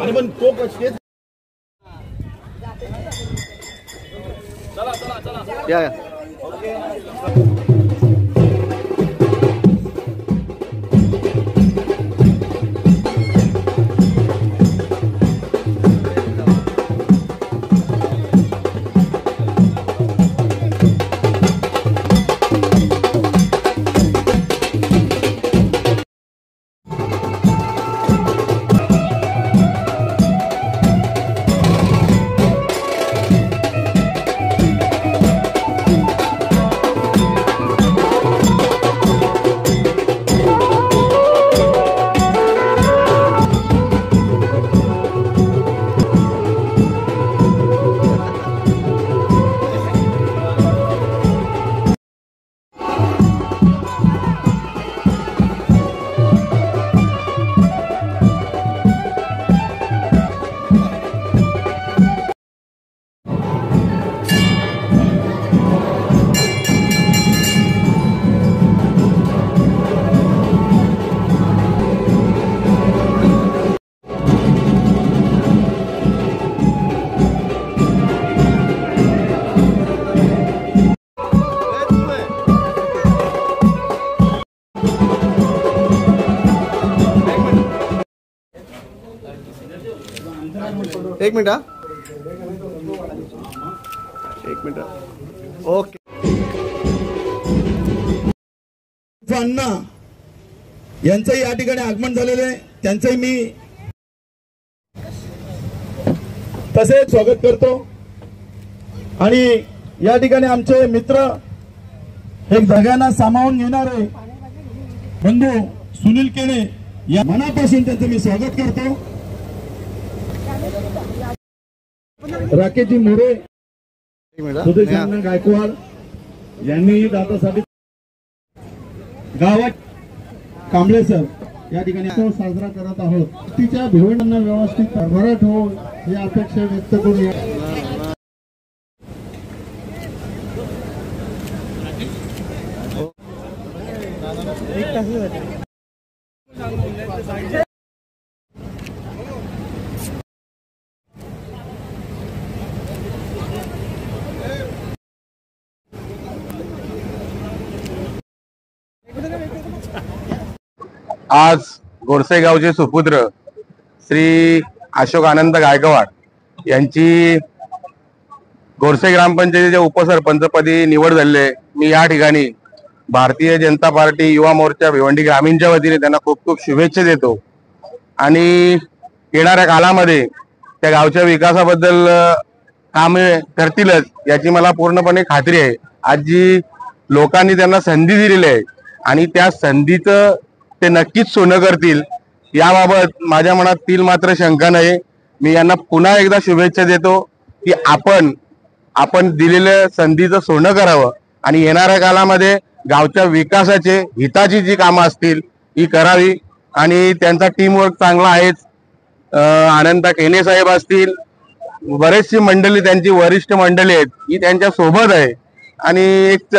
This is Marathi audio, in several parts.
अरे पण तो कसे चला चला चला या एक मिनिट ओके अण्णा यांचंही या ठिकाणी आगमन झालेलं आहे, त्यांचंही मी तसेच स्वागत करतो। आणि या ठिकाणी आमचे मित्र एक सगळ्यांना सामावून घेणारे बंधू सुनील केणे या मनापासून त्यांचं मी स्वागत करतो। राकेशजी मोरे सुदेशानंद गायकवाड यांनी दातासाठी गावात कांबळे सर या ठिकाणी तो साजरा करत आहोत। तिच्या भिवंडांना व्यवस्थित भरभराट हो ही अपेक्षा व्यक्त करूया। आज गोरसे गावचे सुपुत्र श्री अशोक आनंद गायकवाड यांची गोरसे ग्रामपंचायतीच्या उपसरपंचपदी निवड झाली आहे। मी या ठिकाणी भारतीय जनता पार्टी युवा मोर्चा भिवंडी ग्रामीणच्या वतीने त्यांना खूप खूप शुभेच्छा देतो आणि येणाऱ्या काळामध्ये त्या गावच्या विकासाबद्दल कामे करतीलच याची मला पूर्णपणे खात्री आहे। आज जी लोकांनी त्यांना संधी दिलेली आहे आणि त्या संधीचं ते नक्कीच सोनं करतील याबाबत माझ्या मनात तिल मात्र शंका नाही। मी यांना पुन्हा एकदा शुभेच्छा देतो की आपण दिलेल्या संधीचं सोनं करावं आणि येणाऱ्या काळामध्ये गावच्या विकासाचे हिताची जी कामं असतील ही करावी आणि त्यांचा टीमवर्क चांगला आहेच। आनंद केने साहेब असतील, बरेचशी मंडळी त्यांची वरिष्ठ मंडळी आहेत ही त्यांच्या सोबत आहे आणि एक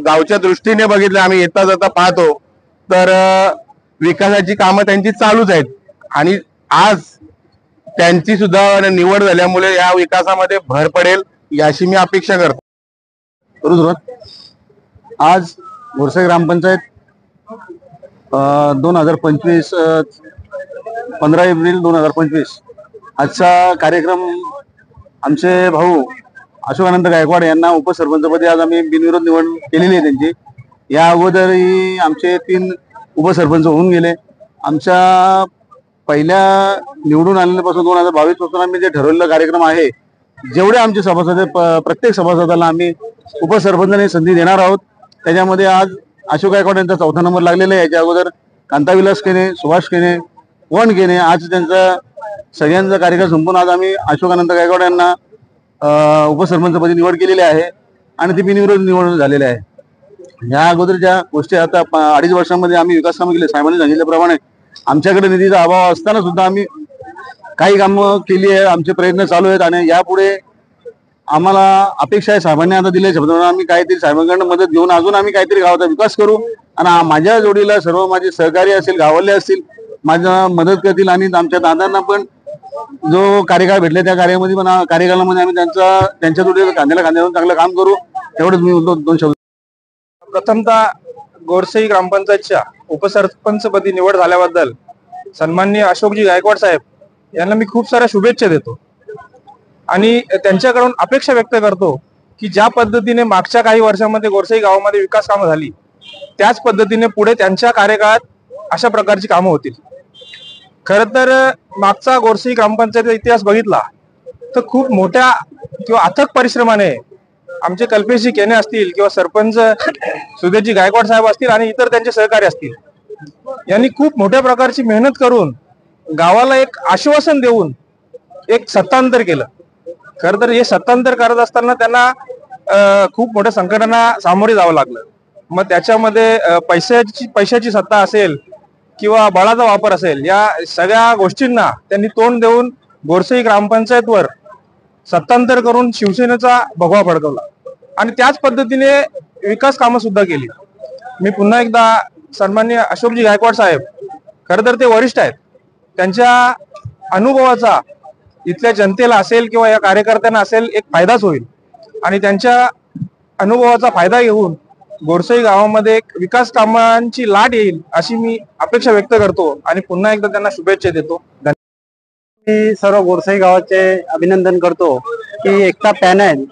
गावच्या दृष्टीने बघितलं आम्ही येता जाता पाहतो तर विकासाची कामं त्यांची चालूच आहेत आणि आज त्यांची सुद्धा निवड झाल्यामुळे या विकासामध्ये भर पडेल याची मी अपेक्षा करतो। आज गोरसे ग्रामपंचायत 2025 15 एप्रिल 2025 आजचा कार्यक्रम आमचे भाऊ अशोक आनंद गायकवाड यांना उपसरपंचपदी आज आम्ही बिनविरोध निवड केलेली आहे त्यांची। या अगोदरही आमचे 3 उपसरपंच होऊन गेले। आमच्या पहिल्या निवडून आलेल्यापासून 2022 पासून आम्ही जे ठरवलेला कार्यक्रम आहे जेवढे आमचे सभासद प्रत्येक सभासदाला आम्ही उपसरपंचाने संधी देणार आहोत। त्याच्यामध्ये आज अशोक गायकवाड यांचा 4था नंबर लागलेला आहे। याच्या अगोदर कांताविलास केने, सुभाष केने, वन केने, आज त्यांचा सगळ्यांचा कार्यकाळ संपून आज आम्ही अशोक आनंद गायकवाड यांना उपसरपंचपदी निवड केलेली आहे आणि ती बिनविरोध निवड झालेली आहे। या अगोदरच्या गोष्टी आता 2.5 वर्षांमध्ये आम्ही विकास कामं केले। साहेबांनी सांगितल्याप्रमाणे आमच्याकडे निधीचा अभाव असताना सुद्धा आम्ही काही कामं केली आहे। आमचे प्रयत्न चालू आहेत आणि यापुढे आम्हाला अपेक्षा आहे साहेबांनी आता दिले शब्द आम्ही काहीतरी साहेबांकडून मदत घेऊन अजून आम्ही काहीतरी गावाचा विकास करू आणि माझ्या जोडीला सर्व माझे सहकारी असतील गावाले असतील माझ्या मदत करतील आणि आमच्या दादांना पण जो कार्यकाळ भेटले त्या कार्यामध्ये पण कार्यकाळामध्ये आम्ही त्यांच्या जोडीला खांद्याला खांद्यावरून चांगलं काम करू एवढंच मी दोन शब्द. प्रथमतः गोरसई ग्रामपंचायतच्या उपसरपंचपदी निवड झाल्याबद्दल सन्माननीय अशोकजी गायकवाड साहेब यांना मी खूप साऱ्या शुभेच्छा देतो आणि त्यांच्याकडून अपेक्षा व्यक्त करतो की ज्या पद्धतीने मागच्या काही वर्षांमध्ये गोरसई गावामध्ये विकास कामं झाली त्याच पद्धतीने पुढे त्यांच्या कार्यकाळात अशा प्रकारची कामं होतील. खरं तर मागचा गोरसई ग्रामपंचायतीचा इतिहास बघितला तर खूप मोठ्या किंवा अथक परिश्रमाने आमचे कल्पेशजी केने असतील किंवा सरपंच सुधीरजी गायकवाड साहेब असतील आणि इतर त्यांचे सहकारी असतील यांनी खूप मोठ्या प्रकारची मेहनत करून गावाला एक आश्वासन देऊन एक सत्तांतर केलं. खरं तर हे सत्तांतर करत असताना त्यांना खूप मोठ्या संकटांना सामोरे जावं लागलं. मग त्याच्यामध्ये पैशाची सत्ता असेल किंवा बळाचा वापर असेल या सगळ्या गोष्टींना त्यांनी तोंड देऊन गोरसई ग्रामपंचायतवर सत्तांतर करून शिवसेनेचा भगवा फडकवला आणि त्याच पद्धतीने विकास कामं सुद्धा केली. मी पुन्हा एकदा सन्माननीय अशोकजी गायकवाड साहेब खरं तर ते वरिष्ठ आहेत त्यांच्या अनुभवाचा इथल्या जनतेला असेल किंवा या कार्यकर्त्यांना असेल एक फायदाच होईल आणि त्यांच्या अनुभवाचा फायदा घेऊन गोरसई गावामध्ये एक विकास कामांची लाट येईल अशी मी अपेक्षा व्यक्त करतो आणि पुन्हा एकदा त्यांना शुभेच्छा देतो. मी सर्व गोरसई गावाचे अभिनंदन करतो की एकता पॅनल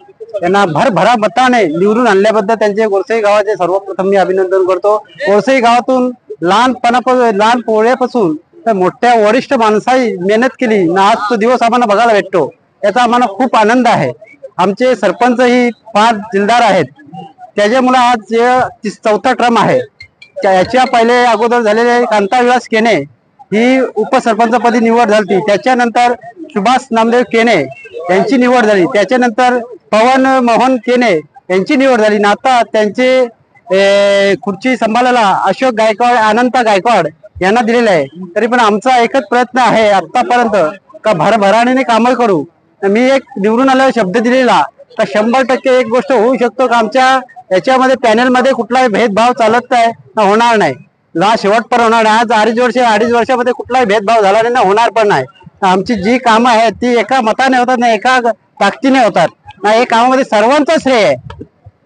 यांना भरभरा मताने निवडून आणल्याबद्दल त्यांचे गोरसई गावाचे सर्वप्रथम मी अभिनंदन करतो. गोरसई गावातून लहान पोळ्यापासून तर मोठ्या वरिष्ठ माणसाही मेहनत केली ना आज तो दिवस आम्हाला बघायला भेटतो याचा आम्हाला खूप आनंद आहे. आमचे सरपंच ही 5 जिल्हार आहेत त्याच्यामुळे आज चौथा टर्म आहे. याच्या पहिले अगोदर झालेले कांताविलास केने ही उपसरपंचपदी निवड झाली त्याच्यानंतर सुभाष नामदेव केने यांची निवड झाली त्याच्यानंतर पवन मोहन केने यांची निवड झाली ना आता त्यांचे खुर्ची सांभाळायला अशोक गायकवाड अनंत गायकवाड यांना दिलेलं आहे. तरी पण आमचा एकच प्रयत्न आहे आतापर्यंत का भरभराटीने कामं करू. मी एक निवडून आल्यावर शब्द दिलेला तर 100% एक गोष्ट होऊ शकतो का आमच्या याच्यामध्ये पॅनलमध्ये कुठलाही भेदभाव चालत नाही ना होणार नाही ना शेवटपर्यंत होणार नाही. आज 2.5 वर्षामध्ये कुठलाही भेदभाव झाला नाही ना होणार पण नाही. आमची जी कामं आहेत ती एका मताने होतात ना एका ताकदीने होतात ना. हे कामामध्ये सर्वांचं श्रेय आहे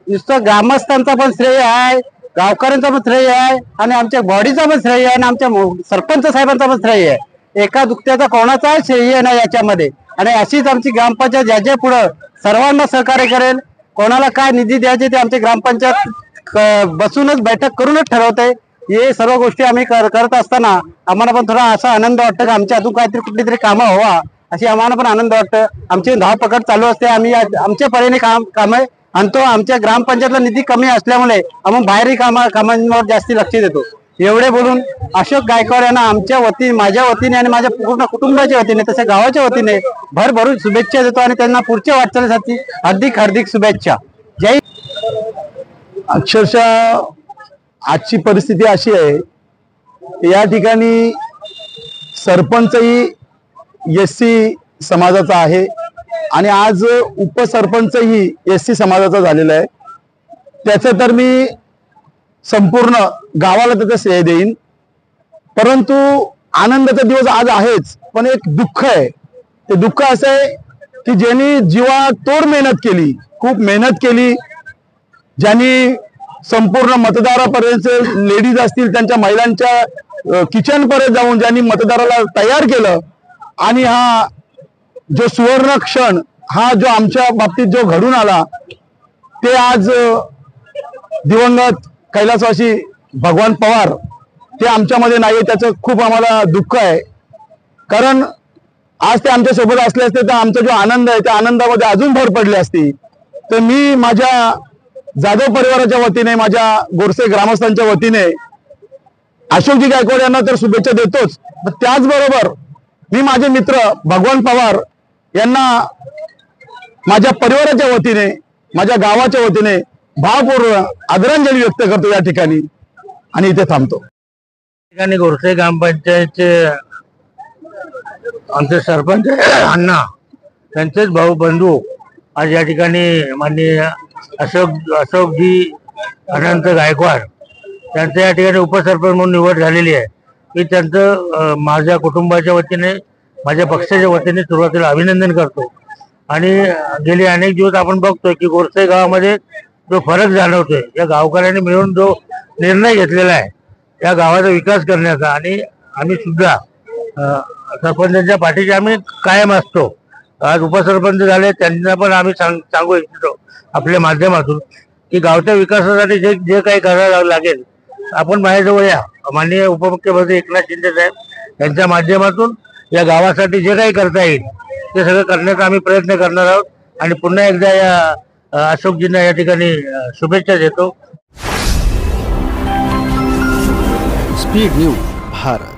नुसतं ग्रामस्थांचा पण श्रेय आहे गावकऱ्यांचा पण श्रेय आहे आणि आमच्या बॉडीचा पण श्रेय आहे आणि आमच्या सरपंच साहेबांचा पण श्रेय आहे. एका दुखत्याचा कोणाचा श्रेय नाही याच्यामध्ये. आणि अशीच आमची ग्रामपंचायत ज्याच्या पुढं सर्वांना सहकार्य करेल. कोणाला काय निधी द्यायचे ते आमची ग्रामपंचायत बसूनच बैठक करूनच ठरवते. हे सर्व गोष्टी आम्ही करत असताना आम्हाला पण थोडा असा आनंद वाटतं की आमच्या अजून काहीतरी कुठली तरी कामं व्हावा अशी आम्हाला पण आनंद वाटतं. आमची धावपकड चालू असते. आम्ही आमच्या परीने कामे आणतो. आमच्या ग्रामपंचायतला निधी कमी असल्यामुळे आम्ही बाहेरही कामांवर जास्ती लक्ष देतो. एवढे बोलून अशोक गायकवाड यांना आमच्या वतीने माझ्या वतीने आणि माझ्या पूर्ण कुटुंबाच्या वतीने तसे गावाच्या वतीने भरभरून शुभेच्छा देतो आणि त्यांना पुढच्या वाटचालीसाठी हार्दिक शुभेच्छा. जय. अक्षरशः आजची परिस्थिती अशी आहे या ठिकाणी सरपंचही SC समाजाचा आहे आणि आज उपसरपंचही SC समाजाचा झालेला आहे. त्याचं तर मी संपूर्ण गावाला त्याचं श्रेय देईन. परंतु आनंदाचा दिवस आज आहेच पण एक दुःख आहे. ते दुःख असं आहे की ज्यांनी जीवातोड मेहनत केली खूप मेहनत केली ज्यांनी संपूर्ण मतदारापर्यंत लेडीज असतील त्यांच्या महिलांच्या किचन पर्यंत जाऊन ज्यांनी मतदाराला तयार केलं आणि हा जो सुवर्ण क्षण हा जो आमच्या बाबतीत जो घडून आला ते आज दिवंगत कैलासवासी भगवान पवार ते आमच्यामध्ये नाही. त्याचं खूप आम्हाला दुःख आहे कारण आज ते आमच्या सोबत असले असते तर आमचा जो आनंद आहे त्या आनंदामध्ये अजून भर पडली असती. तर मी माझ्या जाधव परिवाराच्या वतीने माझ्या गोरसे ग्रामस्थांच्या वतीने अशोकजी गायकवाड यांना तर शुभेच्छा देतोच. त्याचबरोबर मी माझे मित्र भगवान पवार यांना माझ्या परिवाराच्या वतीने माझ्या गावाच्या वतीने भावपूर्ण आदरांजली व्यक्त करतो या ठिकाणी आणि इथे थांबतो. ठिकाणी गोरसे ग्रामपंचायतचे आमचे सरपंच अण्णा त्यांचेच भाऊ बंधू आज या ठिकाणी माननीय अशोकजी अनंत गायकवाड त्यांचं या ठिकाणी उपसरपंच म्हणून निवड झालेली आहे. मी त्यांचं माझ्या कुटुंबाच्या वतीने, माझ्या पक्षाच्या वतीने सुरुवातीला अभिनंदन करतो. आणि गेले अनेक दिवस आपण बघतोय की गोरसई गावामध्ये जो फरक जाणवतोय, या गावकऱ्यांनी मिळून जो निर्णय घेतलेला आहे या गावाचा विकास करण्याचा, आणि आम्ही सुद्धा सरपंचांच्या पाठीशी आम्ही कायम असतो. आज उपसरपंच झाले, त्यांना पण आम्ही सांगू इच्छितो आपल्या माध्यमातून की गावच्या विकासासाठी जे काही करायला लागेल आपण माझ्याजवळ या. माननीय उपमुख्यमंत्री एकनाथ शिंदे साहेब यांच्या माध्यमातून या गावासाठी जे काही करता येईल ते सगळं करण्याचा आम्ही प्रयत्न करणार आहोत. आणि पुन्हा एकदा या अशोकजींना या ठिकाणी शुभेच्छा देतो. Speed news Bharat.